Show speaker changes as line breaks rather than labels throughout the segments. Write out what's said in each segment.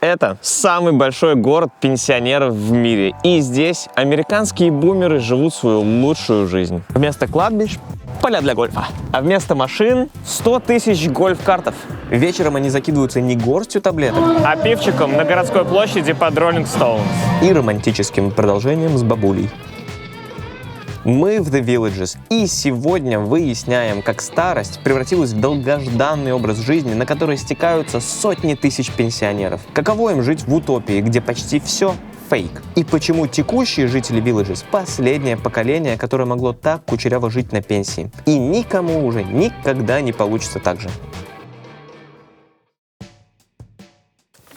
Это самый большой город пенсионеров в мире. И здесь американские бумеры живут свою лучшую жизнь. Вместо кладбищ — поля для гольфа. А вместо машин — 100 тысяч гольф-картов.
Вечером они закидываются не горстью таблеток,
А пивчиком на городской площади под Rolling Stones.
и романтическим продолжением с бабулей. Мы в The Villages, и сегодня выясняем, как старость превратилась в долгожданный образ жизни, на который стекаются сотни тысяч пенсионеров. Каково им жить в утопии, где почти все фейк? И почему текущие жители Villages — последнее поколение, которое могло так кучеряво жить на пенсии? И никому уже никогда не получится так же.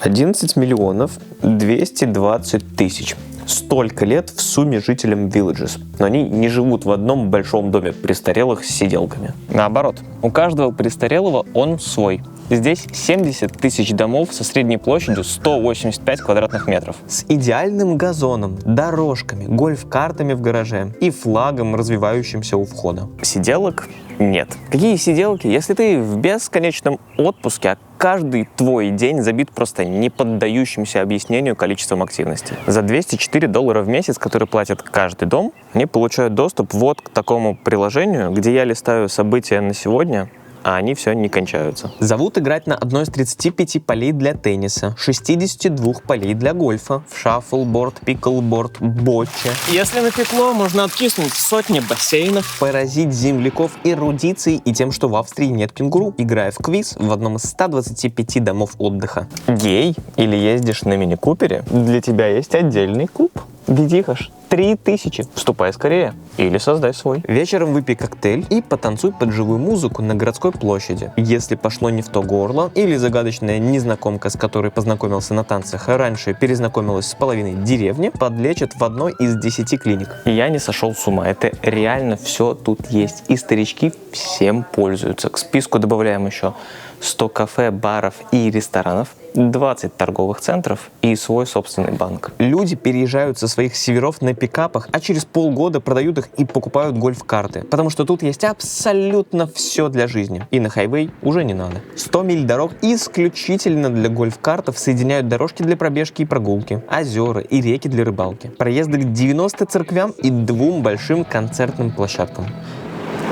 11 миллионов 220 тысяч. Столько лет в сумме жителям Villages. Но они не живут в одном большом доме престарелых с сиделками.
Наоборот, у каждого престарелого он свой. Здесь 70 тысяч домов со средней площадью 185 квадратных метров.
С идеальным газоном, дорожками, гольф-картами в гараже и флагом, развивающимся у входа.
Сиделок нет. Какие сиделки, если ты в бесконечном отпуске, а каждый твой день забит просто неподдающимся объяснению количеством активности. За $204 в месяц, которые платят каждый дом, они получают доступ вот к такому приложению, где я листаю события на сегодня, а они все не кончаются.
Зовут играть на одной из 35 полей для тенниса, 62 полей для гольфа, в шаффлборд, пиклборд, ботче.
Если напекло, можно откиснуть сотни бассейнов.
Поразить земляков эрудицией и тем, что в Австрии нет кенгуру, играя в квиз в одном из 125 домов отдыха.
Гей или ездишь на мини-купере, для тебя есть отдельный клуб. Ведихаш. 3000. Вступай скорее. Или создай свой.
Вечером выпей коктейль и потанцуй под живую музыку на городской площади. Если пошло не в то горло, или загадочная незнакомка, с которой познакомился на танцах, раньше перезнакомилась с половиной деревни, подлечат в одной из 10 клиник.
И я не сошел с ума. Это реально все тут есть. И старички всем пользуются. К списку добавляем еще 100 кафе, баров и ресторанов, 20 торговых центров и свой собственный банк.
Люди переезжают со своих северов на пикапах, а через полгода продают их и покупают гольф-карты. Потому что тут есть абсолютно все для жизни. И на хайвей уже не надо. 100 миль дорог исключительно для гольф-картов соединяют дорожки для пробежки и прогулки, озера и реки для рыбалки, проезды к 90 церквям и 2 большим концертным площадкам.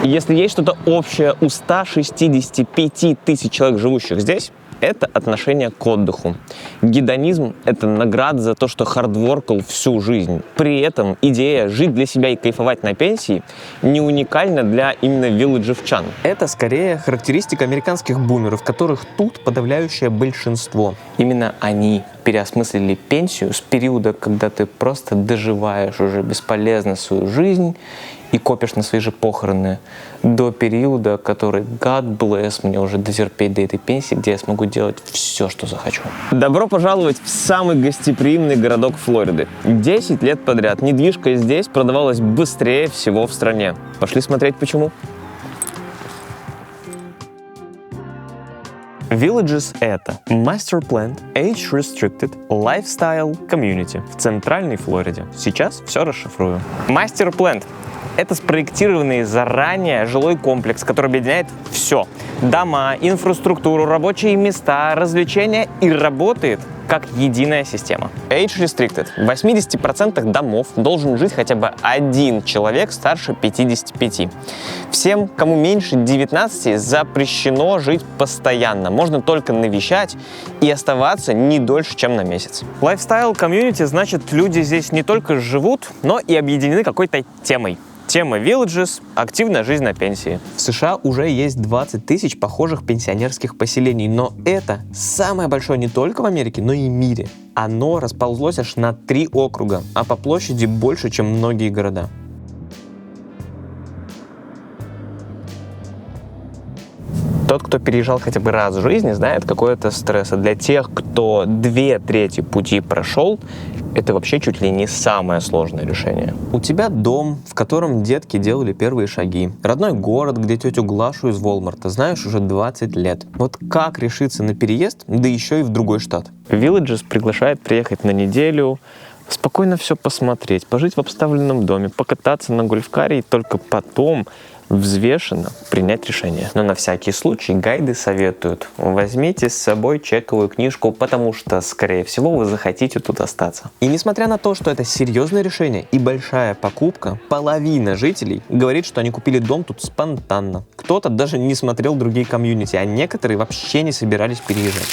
Если есть что-то общее у 165 тысяч человек, живущих здесь, это отношение к отдыху. Гедонизм — это награда за то, что хардворкал всю жизнь. При этом идея жить для себя и кайфовать на пенсии не уникальна для именно вилледжевчан.
Это скорее характеристика американских бумеров, которых тут подавляющее большинство.
Именно они переосмыслили пенсию с периода, когда ты просто доживаешь уже бесполезно свою жизнь и копишь на свои же похороны, до периода, который, God bless, мне уже дотерпеть до этой пенсии, где я смогу делать все, что захочу. Добро пожаловать в самый гостеприимный городок Флориды. 10 лет подряд недвижка здесь продавалась быстрее всего в стране. Пошли смотреть, почему. Villages — это Master Planned, Age Restricted, Lifestyle Community в Центральной Флориде. Сейчас все расшифрую. Master Planned — это спроектированный заранее жилой комплекс, который объединяет все. Дома, инфраструктуру, рабочие места, развлечения и работает как единая система. Age Restricted. В 80% домов должен жить хотя бы один человек старше 55. Всем, кому меньше 19, запрещено жить постоянно. Можно только навещать и оставаться не дольше, чем на месяц. Lifestyle Community значит, люди здесь не только живут, но и объединены какой-то темой. Тема Villages – активная жизнь на пенсии.
В США уже есть 20 тысяч похожих пенсионерских поселений, но это самое большое не только в Америке, но и в мире. Оно расползлось аж на 3 округа, а по площади больше, чем многие города.
Тот, кто переезжал хотя бы раз в жизни, знает, какой это стресс. А для тех, кто 2/3 пути прошел, это вообще чуть ли не самое сложное решение.
У тебя дом, в котором детки делали первые шаги. Родной город, где тетю Глашу из Волмарта знаешь уже 20 лет. Вот как решиться на переезд, да еще и в другой штат?
Villages приглашает приехать на неделю, спокойно все посмотреть, пожить в обставленном доме, покататься на гольфкаре и только потом взвешенно принять решение. Но на всякий случай гайды советуют: возьмите с собой чековую книжку, потому что, скорее всего, вы захотите тут остаться.
И несмотря на то, что это серьезное решение и большая покупка, половина жителей говорит, что они купили дом тут спонтанно. Кто-то даже не смотрел другие комьюнити, а некоторые вообще не собирались переезжать.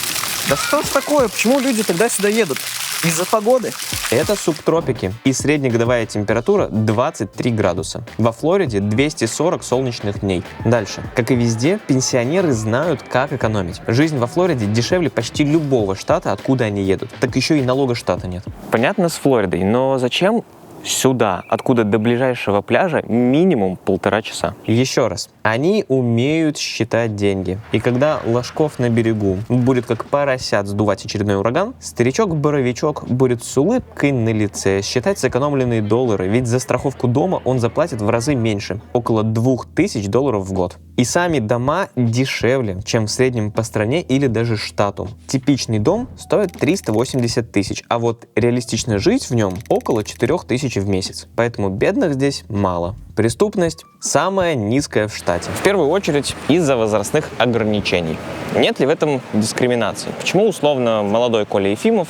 Да что ж такое? Почему люди тогда сюда едут? Из-за погоды?
Это субтропики, и среднегодовая температура 23 градуса. Во Флориде 240 солнечных дней. Дальше. Как и везде, пенсионеры знают, как экономить. Жизнь во Флориде дешевле почти любого штата, откуда они едут. Так еще и налога штата нет.
Понятно с Флоридой, но зачем сюда, откуда до ближайшего пляжа минимум 1,5 часа?
Еще раз. Они умеют считать деньги. И когда Ложков на берегу будет как поросят сдувать очередной ураган, старичок-боровичок будет с улыбкой на лице считать сэкономленные доллары, ведь за страховку дома он заплатит в разы меньше, около $2000 в год. И сами дома дешевле, чем в среднем по стране или даже штату. Типичный дом стоит 380 тысяч, а вот реалистично жить в нем около 4000 в месяц. Поэтому бедных здесь мало. Преступность самая низкая в штате.
В первую очередь из-за возрастных ограничений. Нет ли в этом дискриминации? Почему условно молодой Коля Ефимов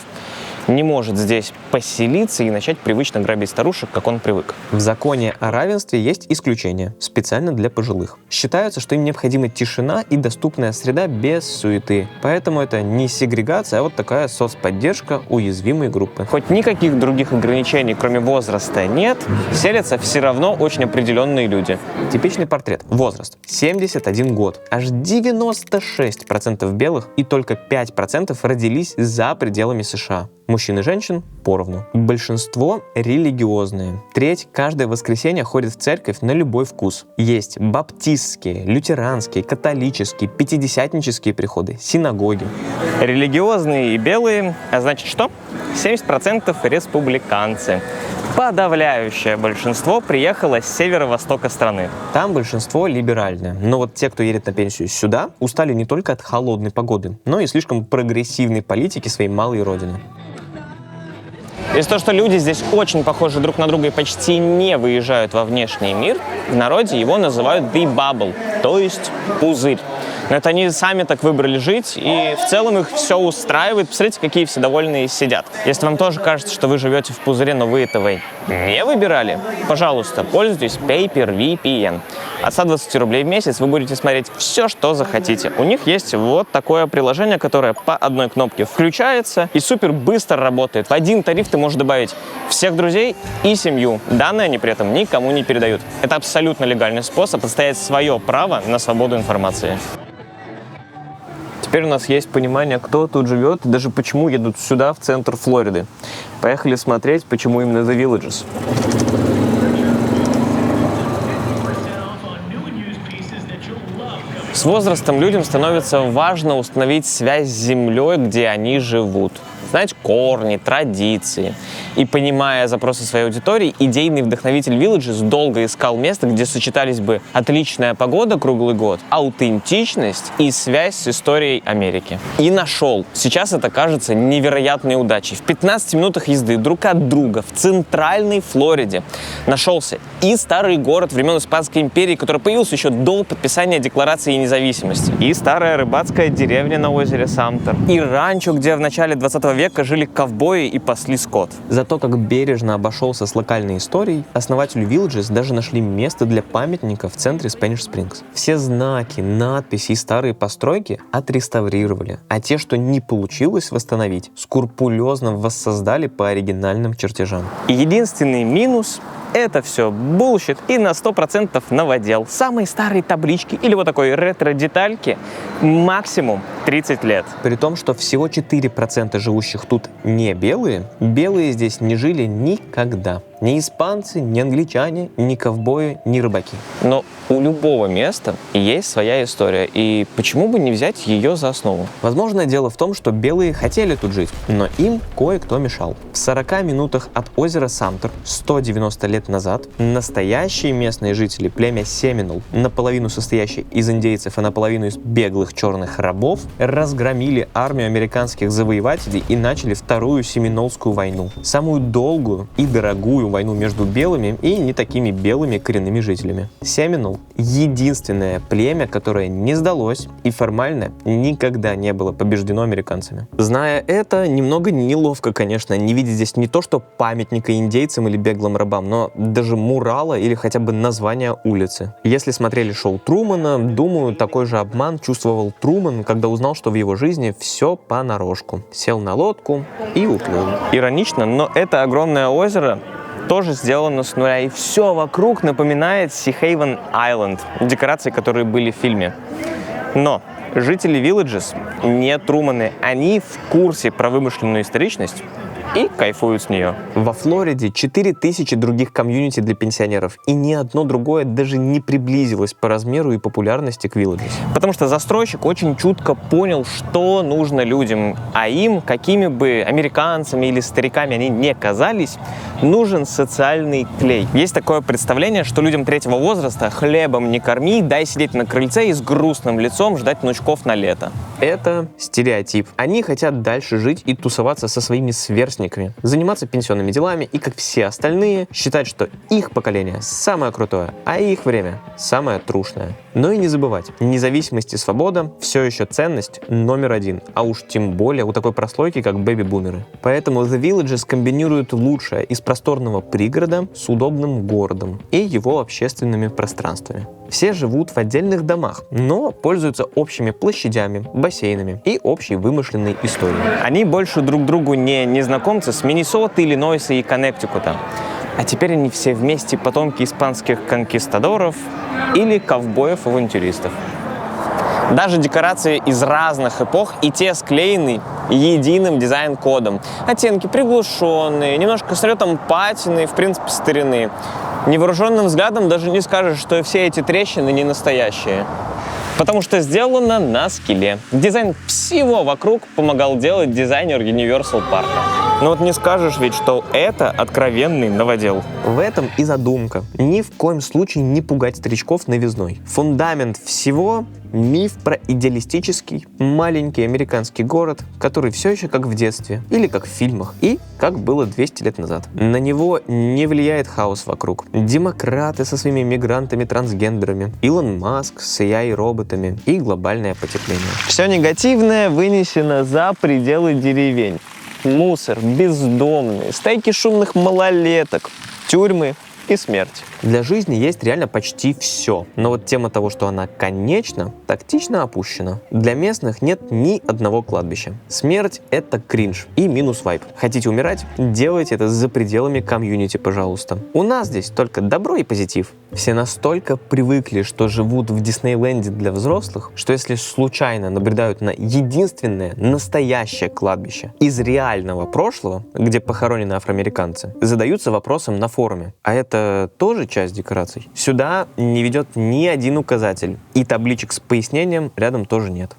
не может здесь поселиться и начать привычно грабить старушек, как он привык?
В законе о равенстве есть исключения, специально для пожилых. Считается, что им необходима тишина и доступная среда без суеты. Поэтому это не сегрегация, а вот такая соцподдержка уязвимой группы.
Хоть никаких других ограничений, кроме возраста, нет, селятся все равно очень определенные люди.
Типичный портрет. Возраст. 71 год. Аж 96% белых и только 5% родились за пределами США. Мужчин и женщин поровну. Большинство религиозные. Треть каждое воскресенье ходит в церковь на любой вкус. Есть баптистские, лютеранские, католические, пятидесятнические приходы, синагоги.
Религиозные и белые, а значит что? 70% республиканцы. Подавляющее большинство приехало с северо-востока страны.
Там большинство либеральное. Но вот те, кто едет на пенсию сюда, устали не только от холодной погоды, но и слишком прогрессивной политики своей малой родины.
Из-за того, что люди здесь очень похожи друг на друга и почти не выезжают во внешний мир, в народе его называют the bubble, то есть пузырь. Но это они сами так выбрали жить, и в целом их все устраивает. Посмотрите, какие все довольные сидят. Если вам тоже кажется, что вы живете в пузыре, но вы этого не выбирали, пожалуйста, пользуйтесь PaperVPN. От 120 рублей в месяц вы будете смотреть все, что захотите. У них есть вот такое приложение, которое по одной кнопке включается и супер быстро работает. В один тариф ты можешь добавить всех друзей и семью. Данные они при этом никому не передают. Это абсолютно легальный способ отстоять свое право на свободу информации. Теперь у нас есть понимание, кто тут живет и даже почему едут сюда, в центр Флориды. Поехали смотреть, почему именно The Villages. С возрастом людям становится важно установить связь с землей, где они живут. Знать корни, традиции. И понимая запросы своей аудитории, идейный вдохновитель Villages долго искал место, где сочетались бы отличная погода круглый год, аутентичность и связь с историей Америки. И нашел. Сейчас это кажется невероятной удачей. В 15 минутах езды друг от друга в центральной Флориде нашелся и старый город времен Испанской империи, который появился еще до подписания Декларации независимости, и старая рыбацкая деревня на озере Самтер, и ранчо, где в начале 20 века жили ковбои и пасли скот.
Зато как бережно обошелся с локальной историей, основателю Villages даже нашли место для памятника в центре Spanish Springs. Все знаки, надписи и старые постройки отреставрировали, а те, что не получилось восстановить, скрупулезно воссоздали по оригинальным чертежам.
И единственный минус — это все булщит и на 100% новодел. Самые старые таблички или вот такой ретро-детальки максимум 30 лет.
При том, что всего 4% живущих тут не белые, белые здесь не жили никогда. Ни испанцы, ни англичане, ни ковбои, ни рыбаки.
Но у любого места есть своя история, и почему бы не взять ее за основу?
Возможно, дело в том, что белые хотели тут жить, но им кое-кто мешал. В 40 минутах от озера Самтер 190 лет назад настоящие местные жители, племя Семинол, наполовину состоящие из индейцев, а наполовину из беглых черных рабов, разгромили армию американских завоевателей и начали Вторую Семинолскую войну. Самую долгую и дорогую большую войну между белыми и не такими белыми коренными жителями. Семинол — единственное племя, которое не сдалось и формально никогда не было побеждено американцами. Зная это, немного неловко, конечно, не видеть здесь не то что памятника индейцам или беглым рабам, но даже мурала или хотя бы названия улицы. Если смотрели шоу Трумана, думаю, такой же обман чувствовал Труман, когда узнал, что в его жизни все понарошку. Сел на лодку и уплыл.
Иронично, но это огромное озеро тоже сделано с нуля, и все вокруг напоминает Sea-Haven Island, декорации, которые были в фильме. Но жители Villages не Труманы, они в курсе про вымышленную историчность и кайфуют с нее.
Во Флориде 4000 других комьюнити для пенсионеров, и ни одно другое даже не приблизилось по размеру и популярности к Villages.
Потому что застройщик очень чутко понял, что нужно людям, а им, какими бы американцами или стариками они не казались, нужен социальный клей. Есть такое представление, что людям третьего возраста хлебом не корми, дай сидеть на крыльце и с грустным лицом ждать внучков на лето.
Это стереотип. Они хотят дальше жить и тусоваться со своими сверстниками, заниматься пенсионными делами и, как все остальные, считать, что их поколение самое крутое, а их время самое трушное. Но и не забывать, независимость и свобода все еще ценность номер один, а уж тем более у такой прослойки, как бэби-бумеры. Поэтому The Villages комбинирует лучшее из просторного пригорода с удобным городом и его общественными пространствами. Все живут в отдельных домах, но пользуются общими площадями, бассейнами и общей вымышленной историей.
Они больше друг другу не незнакомцы с Миннесоты, Иллинойса и Коннектикута. А теперь они все вместе потомки испанских конкистадоров или ковбоев-авантюристов. Даже декорации из разных эпох, и те склеены единым дизайн-кодом. Оттенки приглушенные, немножко с налетом патины, в принципе, старины. Невооруженным взглядом даже не скажешь, что все эти трещины не настоящие. Потому что сделано на скилле. Дизайн всего вокруг помогал делать дизайнер Universal Park. Но вот не скажешь ведь, что это откровенный новодел.
В этом и задумка. Ни в коем случае не пугать старичков новизной. Фундамент всего — миф про идеалистический, маленький американский город, который все еще как в детстве, или как в фильмах, и как было 200 лет назад. На него не влияет хаос вокруг. Демократы со своими мигрантами-трансгендерами, Илон Маск с AI-роботами и глобальное потепление.
Все негативное вынесено за пределы деревень. Мусор, бездомные, стайки шумных малолеток, тюрьмы и смерть.
Для жизни есть реально почти все, но вот тема того, что она конечна, тактично опущена. Для местных нет ни одного кладбища. Смерть — это кринж и минус вайб. Хотите умирать? Делайте это за пределами комьюнити, пожалуйста. У нас здесь только добро и позитив. Все настолько привыкли, что живут в Диснейленде для взрослых, что если случайно набредают на единственное настоящее кладбище из реального прошлого, где похоронены афроамериканцы, задаются вопросом на форуме: а это тоже часть декораций? Сюда не ведет ни один указатель, и табличек с пояснением рядом тоже нет.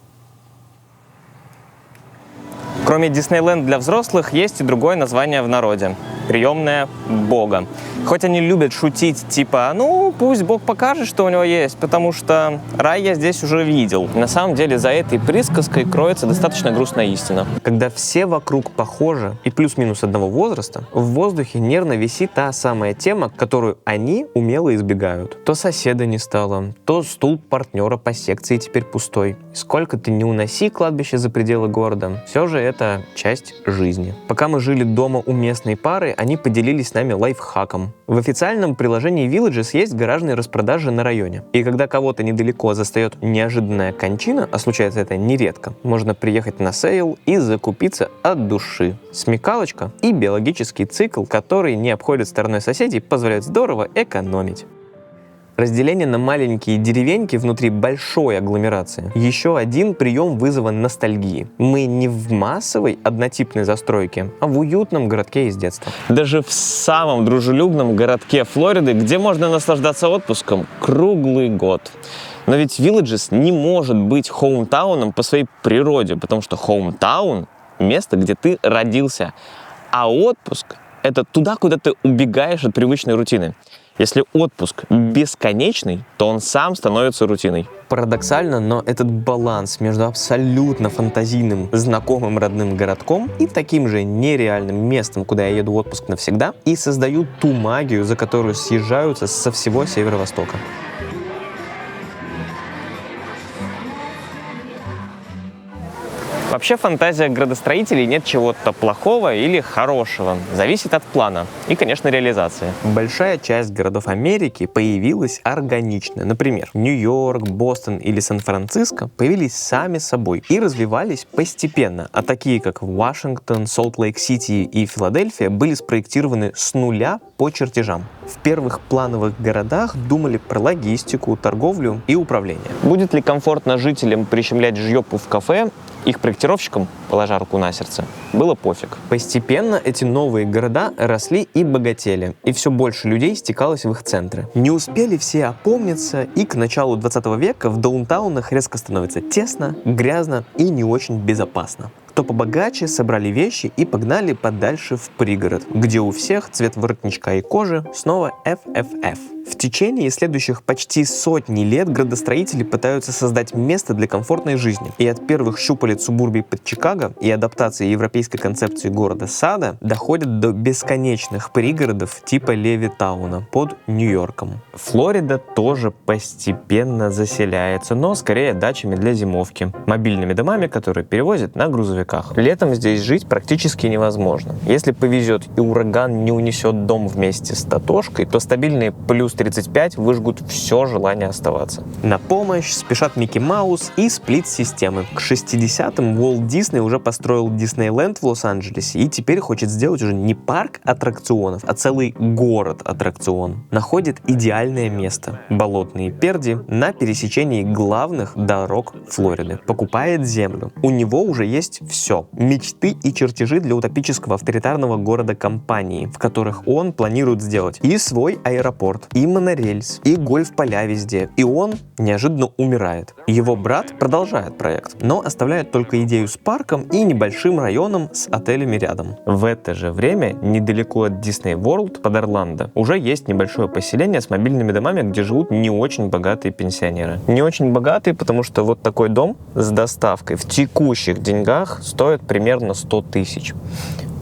Кроме Диснейленд для взрослых, есть и другое название в народе – приемная Бога. Хоть они любят шутить, типа, ну, пусть Бог покажет, что у него есть, потому что рай я здесь уже видел. На самом деле за этой присказкой кроется достаточно грустная истина.
Когда все вокруг похожи и плюс-минус одного возраста, в воздухе нервно висит та самая тема, которую они умело избегают. То соседа не стало, то стул партнера по секции теперь пустой. Сколько ты не уноси кладбище за пределы города, все же это часть жизни. Пока мы жили дома у местной пары, они поделились с нами лайфхаком. В официальном приложении Villages есть гаражные распродажи на районе. И когда кого-то недалеко застает неожиданная кончина, а случается это нередко, можно приехать на сейл и закупиться от души. Смекалочка и биологический цикл, который не обходит стороной соседей, позволяют здорово экономить. Разделение на маленькие деревеньки внутри большой агломерации — еще один прием вызова ностальгии. Мы не в массовой однотипной застройке, а в уютном городке из детства.
Даже в самом дружелюбном городке Флориды, где можно наслаждаться отпуском круглый год. Но ведь Villages не может быть хоумтауном по своей природе, потому что хоумтаун — место, где ты родился, а отпуск — это туда, куда ты убегаешь от привычной рутины. Если отпуск бесконечный, то он сам становится рутиной.
Парадоксально, но этот баланс между абсолютно фантазийным, знакомым родным городком и таким же нереальным местом, куда я еду в отпуск навсегда, и создают ту магию, за которую съезжаются со всего северо-востока.
Вообще фантазия градостроителей нет чего-то плохого или хорошего. Зависит от плана и, конечно, реализации.
Большая часть городов Америки появилась органично. Например, Нью-Йорк, Бостон или Сан-Франциско появились сами собой и развивались постепенно, а такие как Вашингтон, Солт-Лейк-Сити и Филадельфия были спроектированы с нуля по чертежам. В первых плановых городах думали про логистику, торговлю и управление.
Будет ли комфортно жителям прищемлять жопу в кафе? Их проектировщикам, положа руку на сердце, было пофиг.
Постепенно эти новые города росли и богатели, и все больше людей стекалось в их центры. Не успели все опомниться, и к началу 20 века в даунтаунах резко становится тесно, грязно и не очень безопасно. Кто побогаче собрали вещи и погнали подальше в пригород, где у всех цвет воротничка и кожи снова FFF. В течение следующих почти сотни лет градостроители пытаются создать место для комфортной жизни. И от первых щупалец субурбий под Чикаго и адаптации европейской концепции города-сада доходят до бесконечных пригородов типа Левитауна под Нью-Йорком.
Флорида тоже постепенно заселяется, но скорее дачами для зимовки, мобильными домами, которые перевозят на грузовиках. Летом здесь жить практически невозможно. Если повезет и ураган не унесет дом вместе с татошкой, то стабильные плюс 35 выжгут все желание оставаться.
На помощь спешат Микки Маус и сплит-системы. К 60-м Уолт Дисней уже построил Диснейленд в Лос-Анджелесе и теперь хочет сделать уже не парк аттракционов, а целый город-аттракцион. Находит идеальное место – болотные перди на пересечении главных дорог Флориды. Покупает землю. У него уже есть все – мечты и чертежи для утопического авторитарного города-компании, в которых он планирует сделать и свой аэропорт, и монорельс, и гольф-поля везде. И он неожиданно умирает. Его брат продолжает проект, но оставляет только идею с парком и небольшим районом с отелями рядом.
В это же время, недалеко от Disney World под Орландо, уже есть небольшое поселение с мобильными домами, где живут не очень богатые пенсионеры. Не очень богатые, потому что вот такой дом с доставкой в текущих деньгах стоит примерно 100 тысяч.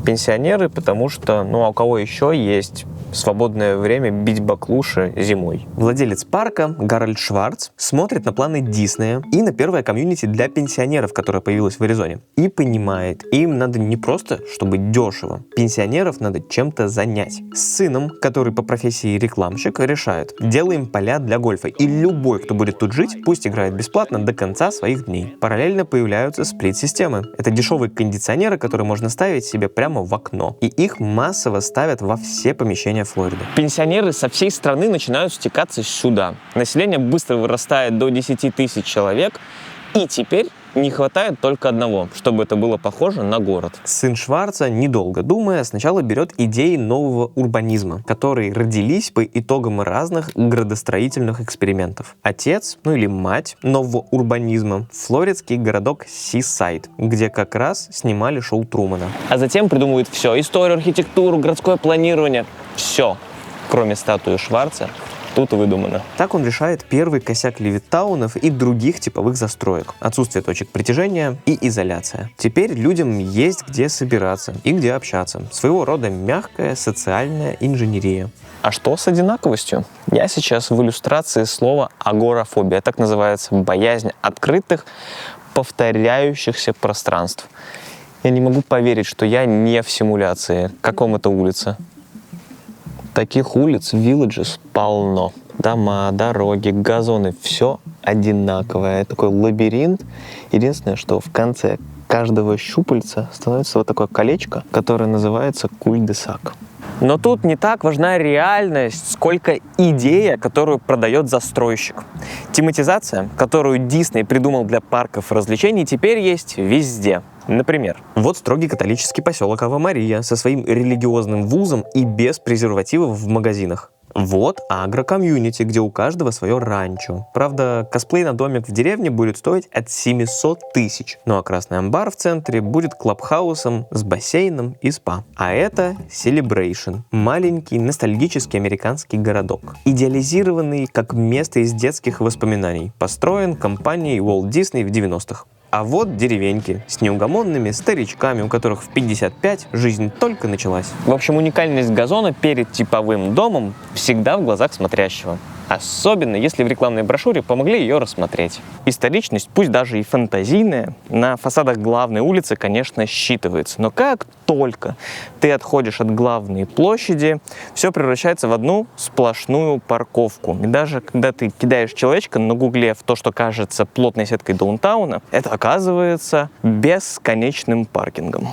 Пенсионеры, потому что, а у кого еще есть свободное время бить баклуши зимой.
Владелец парка Гарольд Шварц смотрит на планы Диснея и на первое комьюнити для пенсионеров, которое появилось в Аризоне, и понимает, им надо не просто, чтобы дешево, пенсионеров надо чем-то занять. С сыном, который по профессии рекламщик, решает, делаем поля для гольфа, и любой, кто будет тут жить, пусть играет бесплатно до конца своих дней. Параллельно появляются сплит-системы. Это дешевые кондиционеры, которые можно ставить себе прямо в окно, и их массово ставят во все помещения Флориды.
Пенсионеры со всей страны начинают стекаться сюда. Население быстро вырастает до 10 тысяч человек, и теперь не хватает только одного, чтобы это было похоже на город.
Сын Шварца, недолго думая, сначала берет идеи нового урбанизма, которые родились по итогам разных градостроительных экспериментов. Отец, или мать нового урбанизма — флоридский городок Сисайд, где как раз снимали шоу Трумана.
А затем придумывает все: историю, архитектуру, городское планирование. Все, кроме статуи Шварца, тут выдумано.
Так он решает первый косяк левиттаунов и других типовых застроек. Отсутствие точек притяжения и изоляция. Теперь людям есть где собираться и где общаться. Своего рода мягкая социальная инженерия.
А что с одинаковостью? Я сейчас в иллюстрации слова агорафобия. Так называется боязнь открытых, повторяющихся пространств. Я не могу поверить, что я не в симуляции. Каком это улице? Таких улиц, villages, полно. Дома, дороги, газоны, все одинаковое. Такой лабиринт. Единственное, что в конце каждого щупальца становится вот такое колечко, которое называется куль-де-сак. Но тут не так важна реальность, сколько идея, которую продает застройщик. Тематизация, которую Дисней придумал для парков развлечений, теперь есть везде. Например,
вот строгий католический поселок Ава-Мария со своим религиозным вузом и без презервативов в магазинах. Вот агро-комьюнити, где у каждого свое ранчо. Правда, косплей на домик в деревне будет стоить от 700 тысяч. Ну а Красный амбар в центре будет клабхаусом с бассейном и спа. А это Celebration. Маленький ностальгический американский городок. Идеализированный как место из детских воспоминаний. Построен компанией Walt Disney в 90-х. А вот деревеньки с неугомонными старичками, у которых в 55 жизнь только началась.
В общем, уникальность газона перед типовым домом всегда в глазах смотрящего. Особенно, если в рекламной брошюре помогли ее рассмотреть. Историчность, пусть даже и фантазийная, на фасадах главной улицы, конечно, считывается. Но как только ты отходишь от главной площади, все превращается в одну сплошную парковку. И даже когда ты кидаешь человечка на гугле в то, что кажется плотной сеткой даунтауна, это оказывается бесконечным паркингом.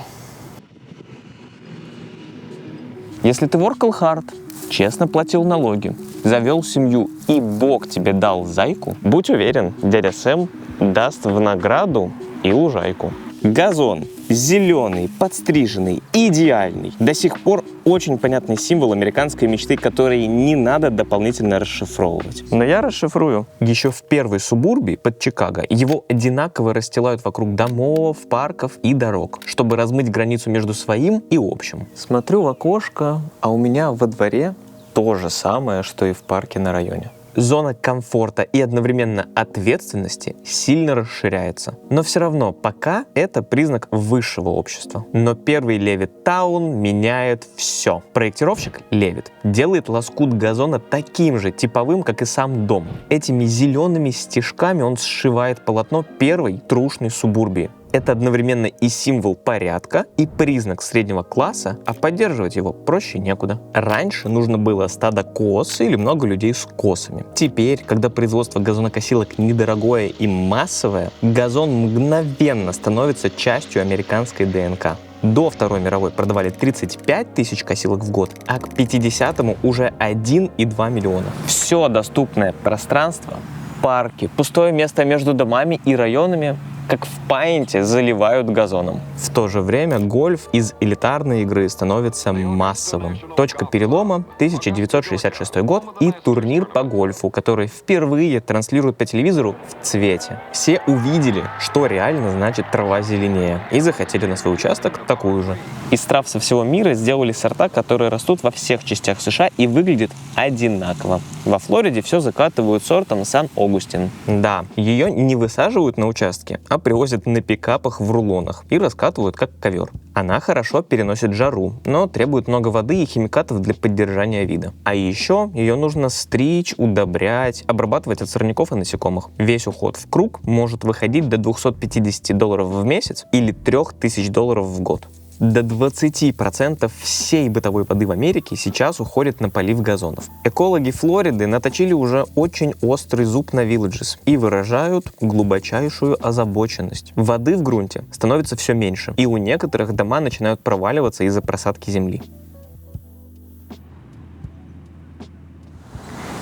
Если ты workal hard, честно платил налоги, завел семью и Бог тебе дал зайку, будь уверен, дядя Сэм даст в награду и лужайку. Газон зеленый, подстриженный, идеальный. До сих пор очень понятный символ американской мечты, который не надо дополнительно расшифровывать. Но я расшифрую.
Еще в первой субурбии под Чикаго его одинаково расстилают вокруг домов, парков и дорог, чтобы размыть границу между своим и общим.
Смотрю в окошко, а у меня во дворе то же самое, что и в парке на районе.
Зона комфорта и одновременно ответственности сильно расширяется. Но все равно пока это признак высшего общества. Но первый Левиттаун меняет все. Проектировщик Левит делает лоскут газона таким же типовым, как и сам дом. Этими зелеными стежками он сшивает полотно первой трушной субурбии. Это одновременно и символ порядка, и признак среднего класса, а поддерживать его проще некуда. Раньше нужно было стадо коз или много людей с косами. Теперь, когда производство газонокосилок недорогое и массовое, газон мгновенно становится частью американской ДНК. До Второй мировой продавали 35 тысяч косилок в год, а к 50-му уже 1,2 миллиона.
Все доступное пространство, парки, пустое место между домами и районами, как в Paint, заливают газоном.
В то же время гольф из элитарной игры становится массовым. Точка перелома — 1966 год и турнир по гольфу, который впервые транслируют по телевизору в цвете. Все увидели, что реально значит трава зеленее, и захотели на свой участок такую же.
Из трав со всего мира сделали сорта, которые растут во всех частях США и выглядят одинаково. Во Флориде все закатывают сортом Сан-Огустин.
Да, ее не высаживают на участке, а привозят на пикапах в рулонах и раскатывают как ковер. Она хорошо переносит жару, но требует много воды и химикатов для поддержания вида. А еще ее нужно стричь, удобрять, обрабатывать от сорняков и насекомых. Весь уход в круг может выходить до $250 в месяц или $3000 в год. До 20% всей бытовой воды в Америке сейчас уходит на полив газонов. Экологи Флориды наточили уже очень острый зуб на Villages и выражают глубочайшую озабоченность. Воды в грунте становится все меньше, и у некоторых дома начинают проваливаться из-за просадки земли.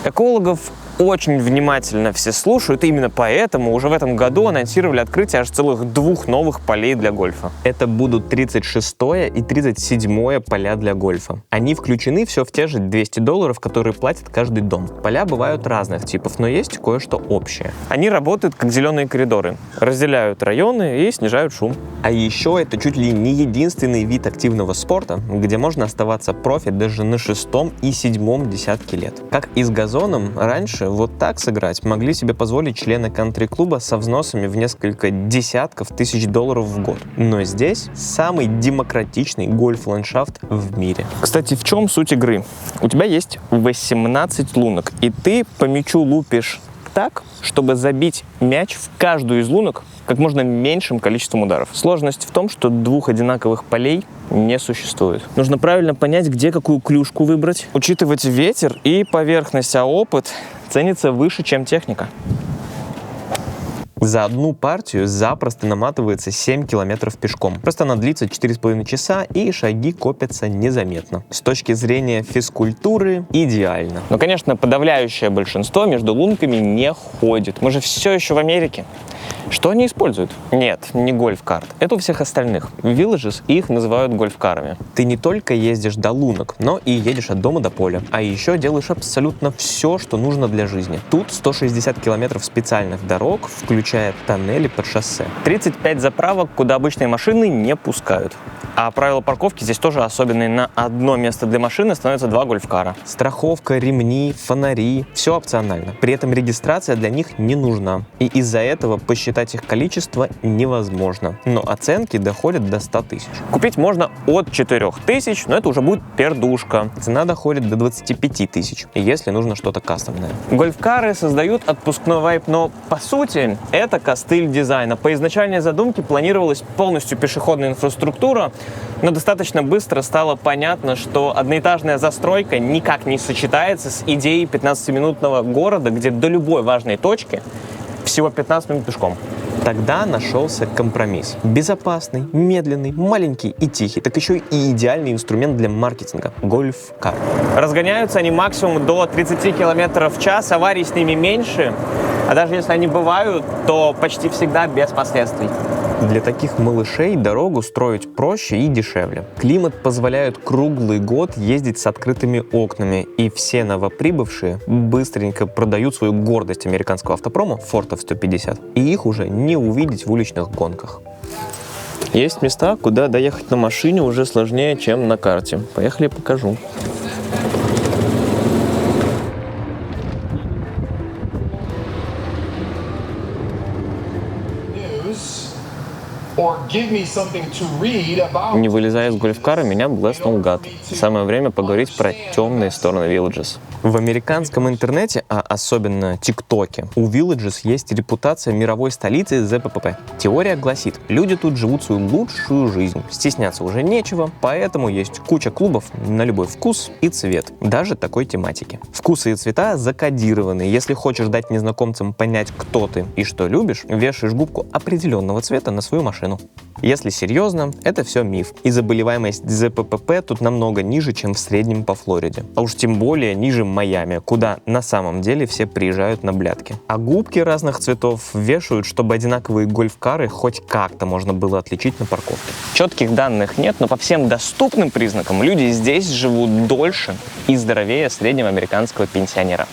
Экологов очень внимательно все слушают, и именно поэтому уже в этом году анонсировали открытие аж целых 2 новых полей для гольфа.
Это будут 36-е и 37-е поля для гольфа. Они включены все в те же $200, которые платит каждый дом. Поля бывают разных типов, но есть кое-что общее.
Они работают как зеленые коридоры, разделяют районы и снижают шум.
А еще это чуть ли не единственный вид активного спорта, где можно оставаться профи даже на 6-м и 7-м десятке лет. Как и с газоном, раньше вот так сыграть могли себе позволить члены кантри-клуба со взносами в несколько десятков тысяч долларов в год. Но здесь самый демократичный гольф-ландшафт в мире.
Кстати, в чем суть игры? У тебя есть 18 лунок, и ты по мячу лупишь так, чтобы забить мяч в каждую из лунок как можно меньшим количеством ударов. Сложность в том, что 2 одинаковых полей не существует. Нужно правильно понять, где какую клюшку выбрать, учитывать ветер и поверхность, а опыт ценится выше, чем техника.
За одну партию запросто наматывается 7 километров пешком. Просто она длится 4,5 часа, и шаги копятся незаметно. С точки зрения физкультуры идеально.
Но, конечно, подавляющее большинство между лунками не ходит. Мы же все еще в Америке. Что они используют? Нет, не гольф-карт. Это у всех остальных. В Villages их называют гольф-карами.
Ты не только ездишь до лунок, но и едешь от дома до поля. А еще делаешь абсолютно все, что нужно для жизни. Тут 160 километров специальных дорог, включая тоннели под шоссе.
35 заправок, куда обычные машины не пускают. А правила парковки здесь тоже особенные. На одно место для машины становится 2 гольф-кара.
Страховка, ремни, фонари – все опционально. При этом регистрация для них не нужна. И из-за этого посчитать их количество невозможно. Но оценки доходят до 100 тысяч.
Купить можно от 4000, но это уже будет пердушка.
Цена доходит до 25 тысяч, если нужно что-то кастомное.
Гольф-кары создают отпускной вайб, но по сути это костыль дизайна. По изначальной задумке планировалась полностью пешеходная инфраструктура, но достаточно быстро стало понятно, что одноэтажная застройка никак не сочетается с идеей 15-минутного города, где до любой важной точки всего 15 минут пешком.
Тогда нашелся компромисс. Безопасный, медленный, маленький и тихий, так еще и идеальный инструмент для маркетинга – гольф-кар.
Разгоняются они максимум до 30 км в час, аварий с ними меньше, а даже если они бывают, то почти всегда без последствий.
Для таких малышей дорогу строить проще и дешевле. Климат позволяет круглый год ездить с открытыми окнами, и все новоприбывшие быстренько продают свою гордость американского автопрома Ford F-150, и их уже не увидеть в уличных гонках.
Есть места, куда доехать на машине уже сложнее, чем на карте. Поехали, покажу. Не вылезая из гольф-кара, меня блеснул гад. Самое время поговорить про темные стороны Villages.
В американском интернете, а особенно ТикТоке, у Villages есть репутация мировой столицы ЗППП. Теория гласит, люди тут живут свою лучшую жизнь. Стесняться уже нечего, поэтому есть куча клубов на любой вкус и цвет. Даже такой тематики. Вкусы и цвета закодированы. Если хочешь дать незнакомцам понять, кто ты и что любишь, вешаешь губку определенного цвета на свою машину. Если серьезно, это все миф. И заболеваемость ЗППП тут намного ниже, чем в среднем по Флориде. А уж тем более ниже Майами, куда на самом деле все приезжают на блядки. А губки разных цветов вешают, чтобы одинаковые гольф-кары хоть как-то можно было отличить на парковке.
Четких данных нет, но по всем доступным признакам люди здесь живут дольше и здоровее среднего американского пенсионера.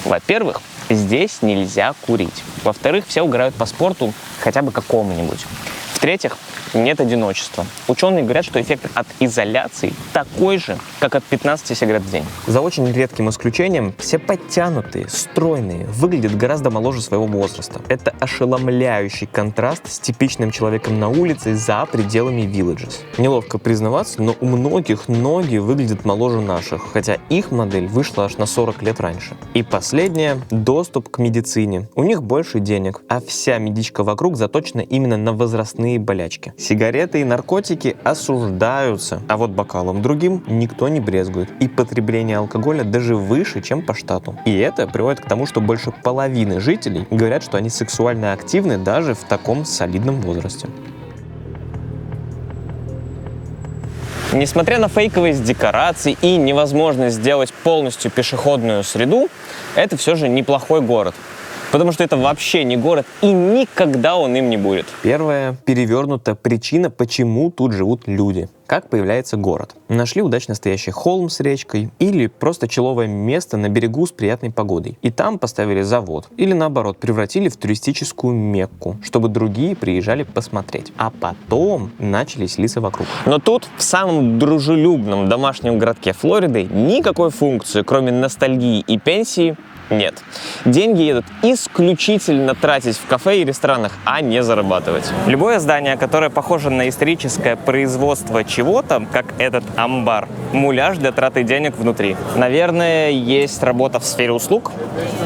Во-первых, здесь нельзя курить. Во-вторых, все угорают по спорту хотя бы какому-нибудь. В-третьих, нет одиночества. Ученые говорят, что эффект от изоляции такой же, как от 15 сигарет в день.
За очень редким исключением, все подтянутые, стройные, выглядят гораздо моложе своего возраста. Это ошеломляющий контраст с типичным человеком на улице за пределами Villages. Неловко признаваться, но у многих ноги выглядят моложе наших, хотя их модель вышла аж на 40 лет раньше. И последнее – доступ к медицине. У них больше денег, а вся медичка вокруг заточена именно на возрастные болячки. Сигареты и наркотики осуждаются, а вот бокалом другим никто не брезгует. И потребление алкоголя даже выше, чем по штату. И это приводит к тому, что больше половины жителей говорят, что они сексуально активны даже в таком солидном возрасте.
Несмотря на фейковость декораций и невозможность сделать полностью пешеходную среду, это все же неплохой город. Потому что это вообще не город, и никогда он им не будет.
Первая перевернута причина, почему тут живут люди. Как появляется город? Нашли удачно стоящий холм с речкой или просто человое место на берегу с приятной погодой. И там поставили завод. Или наоборот, превратили в туристическую Мекку, чтобы другие приезжали посмотреть. А потом начали селиться вокруг.
Но тут, в самом дружелюбном домашнем городке Флориды, никакой функции, кроме ностальгии и пенсии, нет. Деньги едут исключительно тратить в кафе и ресторанах, а не зарабатывать. Любое здание, которое похоже на историческое производство чего-то, как этот амбар, муляж для траты денег внутри. Наверное, есть работа в сфере услуг?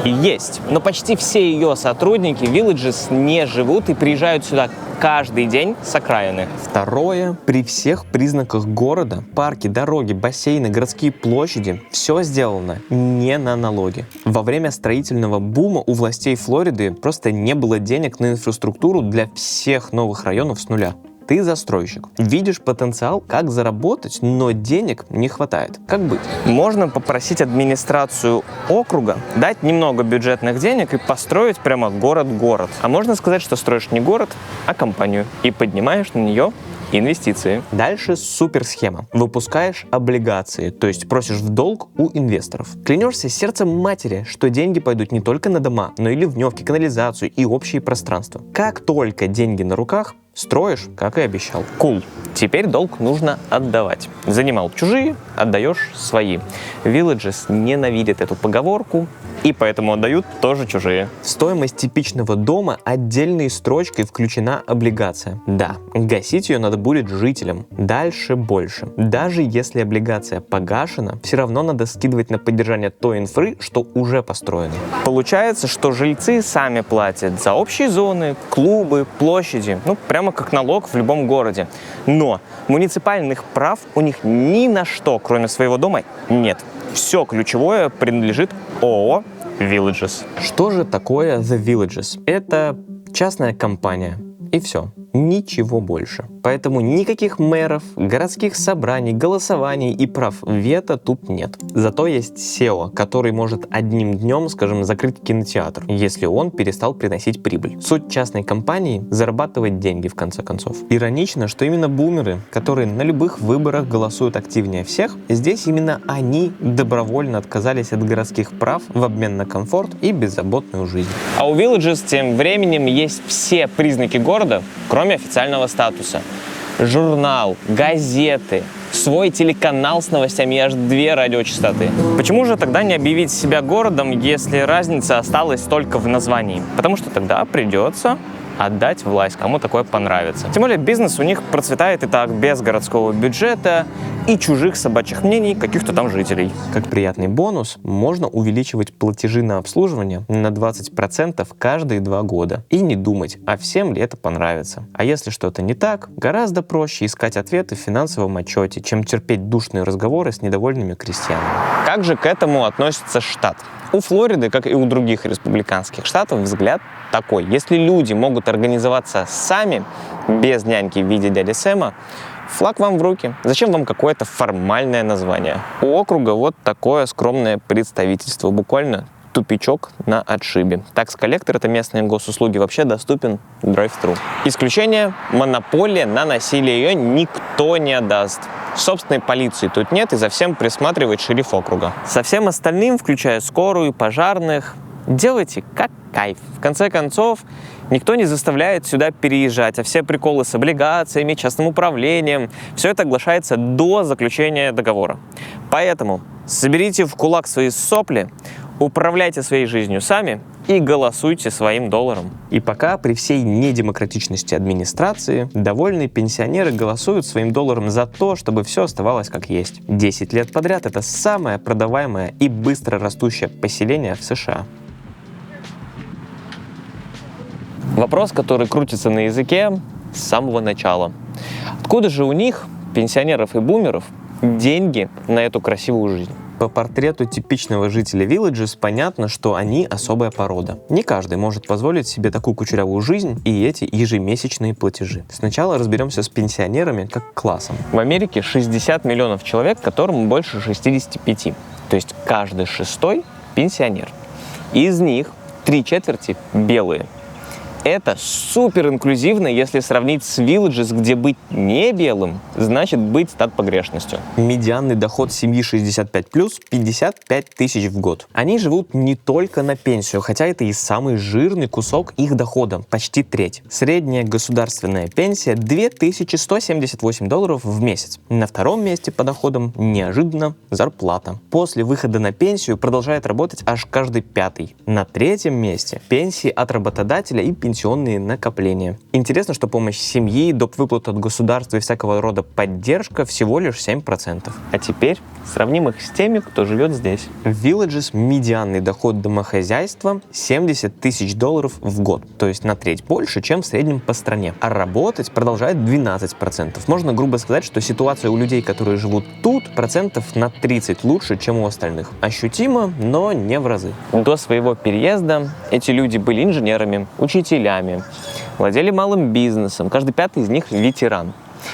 Есть. Но почти все ее сотрудники Villages не живут и приезжают сюда каждый день с окраины.
Второе, при всех признаках города, парки, дороги, бассейны, городские площади, все сделано не на налоги. Во время строительного бума у властей Флориды просто не было денег на инфраструктуру для всех новых районов с нуля. Ты застройщик, видишь потенциал, как заработать, но денег не хватает. Как быть?
Можно попросить администрацию округа дать немного бюджетных денег и построить прямо город-город. А можно сказать, что строишь не город, а компанию и поднимаешь на нее инвестиции.
Дальше суперсхема. Выпускаешь облигации, то есть просишь в долг у инвесторов. Клянешься сердцем матери, что деньги пойдут не только на дома, но и ливневки, канализацию и общие пространства. Как только деньги на руках, строишь, как и обещал.
Кул. Теперь долг нужно отдавать. Занимал чужие, отдаешь свои. Villages ненавидят эту поговорку, и поэтому отдают тоже чужие.
В стоимость типичного дома отдельной строчкой включена облигация. Да, гасить ее надо будет жителям. Дальше больше. Даже если облигация погашена, все равно надо скидывать на поддержание той инфры, что уже построено.
Получается, что жильцы сами платят за общие зоны, клубы, площади. Прямо как налог в любом городе. Но муниципальных прав у них ни на что, кроме своего дома, нет. Все ключевое принадлежит ООО Villages.
Что же такое The Villages? Это частная компания. И все. Ничего больше. Поэтому никаких мэров, городских собраний, голосований и прав вето тут нет. Зато есть SEO, который может одним днем, скажем, закрыть кинотеатр, если он перестал приносить прибыль. Суть частной компании — зарабатывать деньги, в конце концов. Иронично, что именно бумеры, которые на любых выборах голосуют активнее всех, здесь именно они добровольно отказались от городских прав в обмен на комфорт и беззаботную жизнь.
А у Villages тем временем есть все признаки города, кроме официального статуса. Журнал, газеты, свой телеканал с новостями и аж 2 радиочастоты. Почему же тогда не объявить себя городом, если разница осталась только в названии? Потому что тогда придется отдать власть, кому такое понравится. Тем более бизнес у них процветает и так, без городского бюджета и чужих собачьих мнений каких-то там жителей.
Как приятный бонус, можно увеличивать платежи на обслуживание на 20% каждые 2 года. И не думать, а всем ли это понравится. А если что-то не так, гораздо проще искать ответы в финансовом отчете, чем терпеть душные разговоры с недовольными крестьянами.
Как же к этому относится штат? У Флориды, как и у других республиканских штатов, взгляд такой. Если люди могут организоваться сами, без няньки в виде дяди Сэма, флаг вам в руки. Зачем вам какое-то формальное название? У округа вот такое скромное представительство, буквально тупичок на отшибе. Такс-коллектор — это местные госуслуги, вообще доступен драйв-тру. Исключение — монополия на насилие. Ее никто не отдаст. Собственной полиции тут нет, и за всем присматривает шериф округа. Со всем остальным, включая скорую, пожарных, делайте как кайф. В конце концов, никто не заставляет сюда переезжать, а все приколы с облигациями, частным управлением, все это оглашается до заключения договора. Поэтому соберите в кулак свои сопли, управляйте своей жизнью сами и голосуйте своим долларом.
И пока при всей недемократичности администрации довольные пенсионеры голосуют своим долларом за то, чтобы все оставалось как есть. 10 лет подряд это самое продаваемое и быстро растущее поселение в США.
Вопрос, который крутится на языке с самого начала. Откуда же у них, пенсионеров и бумеров, деньги на эту красивую жизнь?
По портрету типичного жителя Villages понятно, что они особая порода. Не каждый может позволить себе такую кучерявую жизнь и эти ежемесячные платежи. Сначала разберемся с пенсионерами как классом.
В Америке 60 миллионов человек, которым больше 65. То есть каждый 6-й пенсионер. Из них 3/4 белые. Это супер инклюзивно, если сравнить с Villages, где быть не белым значит быть статпогрешностью.
Медианный доход семьи 65+, 55 тысяч в год. Они живут не только на пенсию, хотя это и самый жирный кусок их дохода, почти треть. Средняя государственная пенсия $2178 в месяц. На втором месте по доходам неожиданно зарплата. После выхода на пенсию продолжает работать аж каждый 5-й. На третьем месте пенсии от работодателя и пенсионеров пенсионные накопления. Интересно, что помощь семьи, доп. Выплат от государства и всякого рода поддержка всего лишь 7%.
А теперь сравним их с теми, кто живет здесь.
В Villages медианный доход домохозяйства $70 тысяч в год, то есть на треть больше, чем в среднем по стране. А работать продолжает 12%. Можно грубо сказать, что ситуация у людей, которые живут тут, процентов на 30 лучше, чем у остальных. Ощутимо, но не в разы.
До своего переезда эти люди были инженерами, учителями, владели малым бизнесом, каждый пятый из них ветеран.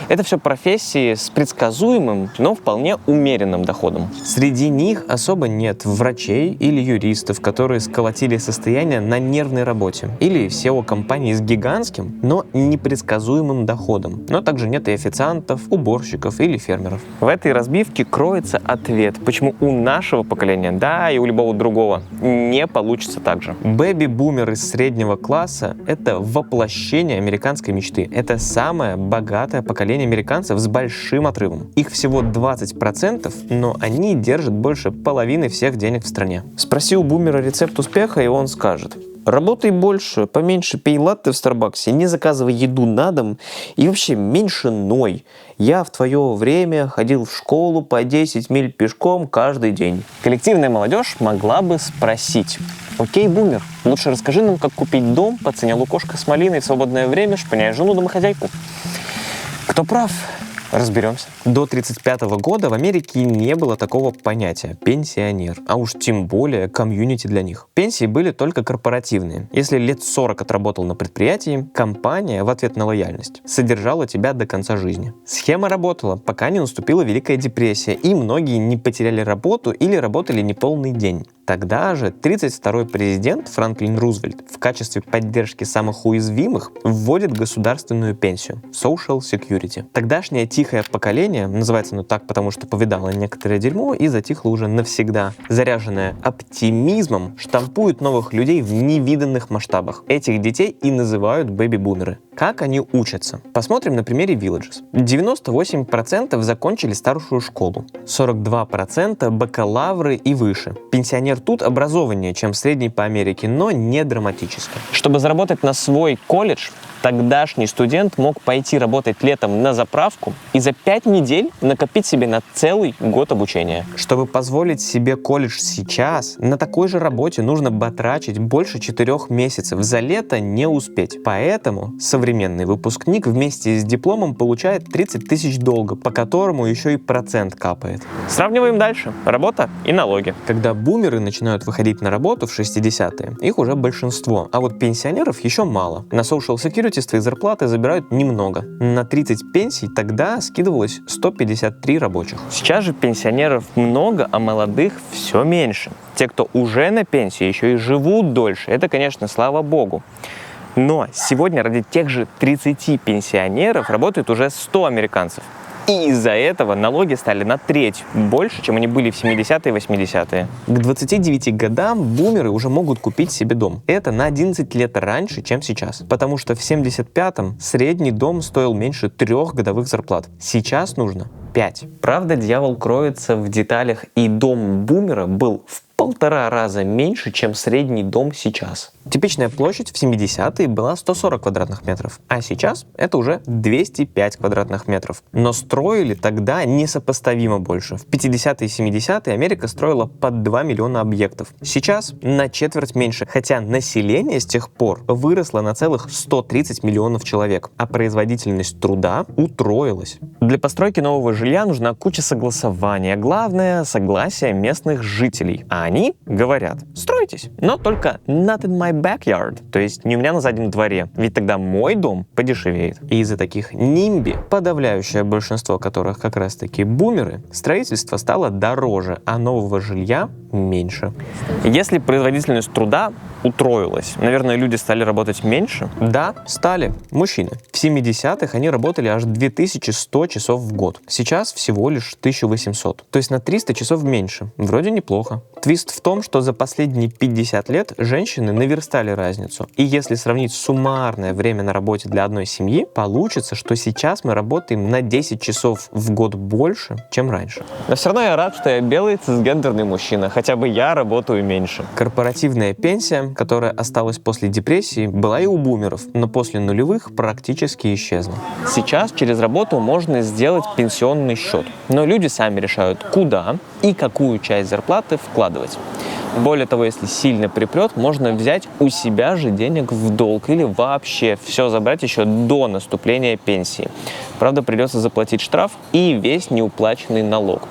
Это все профессии с предсказуемым, но вполне умеренным доходом.
Среди них особо нет врачей или юристов, которые сколотили состояние на нервной работе, или SEO-компаний с гигантским, но непредсказуемым доходом. Но также нет и официантов, уборщиков или фермеров.
В этой разбивке кроется ответ, почему у нашего поколения, да и у любого другого, не получится так же.
Бэби-бумер из среднего класса — это воплощение американской мечты. Это самое богатое поколение американцев с большим отрывом. Их всего 20%, но они держат больше половины всех денег в стране.
Спроси у бумера рецепт успеха, и он скажет: работай больше, поменьше пей латте в Старбаксе, не заказывай еду на дом и вообще меньше ной. Я в твое время ходил в школу по 10 миль пешком каждый день. Коллективная молодежь могла бы спросить: окей, бумер, лучше расскажи нам, как купить дом по цене лукошка с малиной в свободное время, шпыняя жену-домохозяйку. Кто прав? Разберемся.
До 1935 года в Америке не было такого понятия «пенсионер», а уж тем более комьюнити для них. Пенсии были только корпоративные. Если лет 40 отработал на предприятии, компания в ответ на лояльность содержала тебя до конца жизни. Схема работала, пока не наступила Великая депрессия, и многие не потеряли работу или работали неполный день. Тогда же 32-й президент Франклин Рузвельт в качестве поддержки самых уязвимых вводит государственную пенсию – Social Security. Тогдашнее тихое поколение, называется оно так, потому что повидало некоторое дерьмо и затихло уже навсегда, заряженное оптимизмом, штампует новых людей в невиданных масштабах. Этих детей и называют бэби-бумеры. Как они учатся? Посмотрим на примере Villages. 98% закончили старшую школу, 42% бакалавры и выше. Пенсионер тут образованнее, чем средний по Америке, но не драматически.
Чтобы заработать на свой колледж, тогдашний студент мог пойти работать летом на заправку и за 5 недель накопить себе на целый год обучения.
Чтобы позволить себе колледж сейчас, на такой же работе нужно батрачить больше 4 месяцев. За лето не успеть. Поэтому современный выпускник вместе с дипломом получает 30 тысяч долга, по которому еще и процент капает.
Сравниваем дальше. Работа и налоги.
Когда бумеры начинают выходить на работу в 60-е, их уже большинство, а вот пенсионеров еще мало. На Social Security с твоей зарплаты забирают немного. На 30 пенсий тогда скидывалось 153 рабочих.
Сейчас же пенсионеров много, а молодых все меньше. Те, кто уже на пенсии, еще и живут дольше. Это, конечно, слава богу. Но сегодня ради тех же 30 пенсионеров работает уже 100 американцев. И из-за этого налоги стали на треть больше, чем они были в 70-е и 80-е.
К 29 годам бумеры уже могут купить себе дом. Это на 11 лет раньше, чем сейчас. Потому что в 75-м средний дом стоил меньше 3 годовых зарплат. Сейчас нужно 5.
Правда, дьявол кроется в деталях, и дом бумера был в 1,5 раза меньше, чем средний дом сейчас.
Типичная площадь в 70-е была 140 квадратных метров, а сейчас это уже 205 квадратных метров. Но строили тогда несопоставимо больше. В 50-е и 70-е Америка строила под 2 миллиона объектов. Сейчас на четверть меньше, хотя население с тех пор выросло на целых 130 миллионов человек, а производительность труда утроилась.
Для постройки нового жилья нужна куча согласований, а главное — согласие местных жителей. А они говорят: стройтесь, но только not in my backyard, то есть не у меня на заднем дворе, ведь тогда мой дом подешевеет.
И из-за таких нимби, подавляющее большинство которых как раз-таки бумеры, строительство стало дороже, а нового жилья меньше.
Если производительность труда утроилась, наверное, люди стали работать меньше?
Да, стали. Мужчины. В 70-х они работали аж 2100 часов в год. Сейчас всего лишь 1800. То есть на 300 часов меньше. Вроде неплохо. Твист Твист в том, что за последние 50 лет женщины наверстали разницу. И если сравнить суммарное время на работе для одной семьи, получится, что сейчас мы работаем на 10 часов в год больше, чем раньше.
Но все равно я рад, что я белый цисгендерный мужчина. Хотя бы я работаю меньше.
Корпоративная пенсия, которая осталась после депрессии, была и у бумеров, но после нулевых практически исчезла.
Сейчас через работу можно сделать пенсионный счет. Но люди сами решают, куда и какую часть зарплаты вкладывать. Более того, если сильно припрет, можно взять у себя же денег в долг или вообще все забрать еще до наступления пенсии. Правда, придется заплатить штраф и весь неуплаченный налог.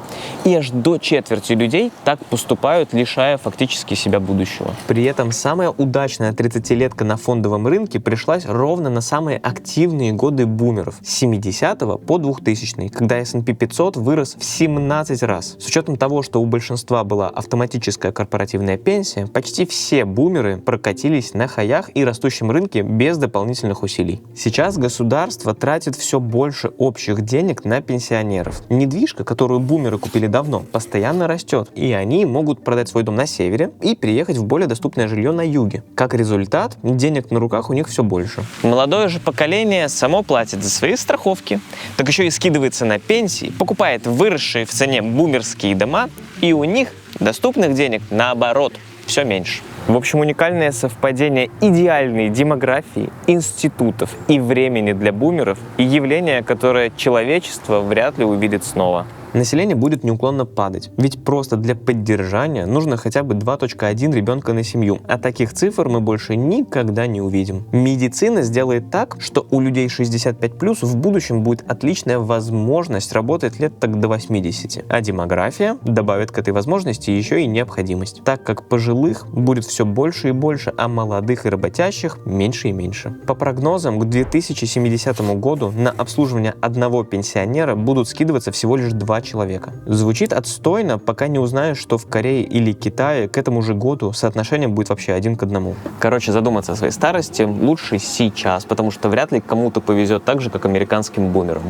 И аж до четверти людей так поступают, лишая фактически себя будущего.
При этом самая удачная 30-летка на фондовом рынке пришлась ровно на самые активные годы бумеров с 70 по 2000, когда S&P 500 вырос в 17 раз. С учетом того, что у большинства была автоматическая корпоративная пенсия, почти все бумеры прокатились на хаях и растущем рынке без дополнительных усилий. Сейчас государство тратит все больше общих денег на пенсионеров. Недвижка, которую бумеры купили давно, постоянно растет, и они могут продать свой дом на севере и переехать в более доступное жилье на юге. Как результат, денег на руках у них все больше.
Молодое же поколение само платит за свои страховки, так еще и скидывается на пенсии, покупает выросшие в цене бумерские дома, и у них доступных денег, наоборот, все меньше. В общем, уникальное совпадение идеальной демографии, институтов и времени для бумеров и явление, которое человечество вряд ли увидит снова.
Население будет неуклонно падать, ведь просто для поддержания нужно хотя бы 2.1 ребенка на семью, а таких цифр мы больше никогда не увидим. Медицина сделает так, что у людей 65+, в будущем будет отличная возможность работать лет так до 80, а демография добавит к этой возможности еще и необходимость, так как пожилых будет все больше и больше, а молодых и работящих меньше и меньше. По прогнозам, к 2070 году на обслуживание одного пенсионера будут скидываться всего лишь 2 человека. Звучит отстойно, пока не узнаешь, что в Корее или Китае к этому же году соотношение будет вообще 1 к 1.
Короче, задуматься о своей старости лучше сейчас, потому что вряд ли кому-то повезет так же, как американским бумерам.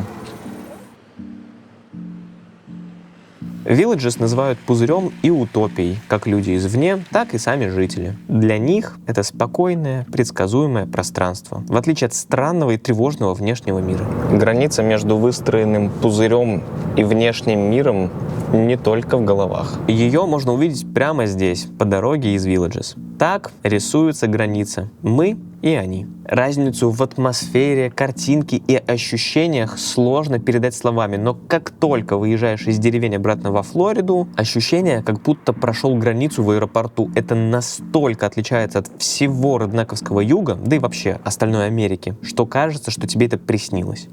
Villages называют пузырем и утопией, как люди извне, так и сами жители. Для них это спокойное, предсказуемое пространство, в отличие от странного и тревожного внешнего мира.
Граница между выстроенным пузырем и внешним миром не только в головах.
Ее можно увидеть прямо здесь, по дороге из Villages. Так рисуется граница. Мы и они. Разницу в атмосфере, картинке и ощущениях сложно передать словами, но как только выезжаешь из деревень обратно во Флориду, ощущение, как будто прошел границу в аэропорту. Это настолько отличается от всего реднековского юга, да и вообще остальной Америки, что кажется, что тебе это приснилось.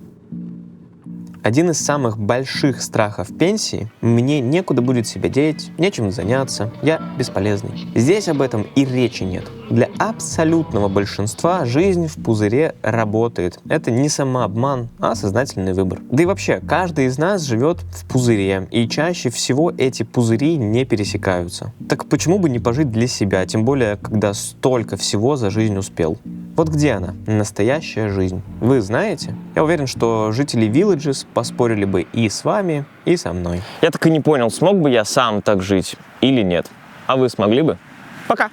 Один из самых больших страхов пенсии — мне некуда будет себя деть, нечем заняться, я бесполезный. Здесь об этом и речи нет. Для абсолютного большинства жизнь в пузыре работает. Это не самообман, а сознательный выбор. Да и вообще, каждый из нас живет в пузыре, и чаще всего эти пузыри не пересекаются. Так почему бы не пожить для себя, тем более, когда столько всего за жизнь успел? Вот где она, настоящая жизнь? Вы знаете? Я уверен, что жители Villages поспорили бы и с вами, и со мной.
Я так и не понял, смог бы я сам так жить или нет. А вы смогли бы? Пока!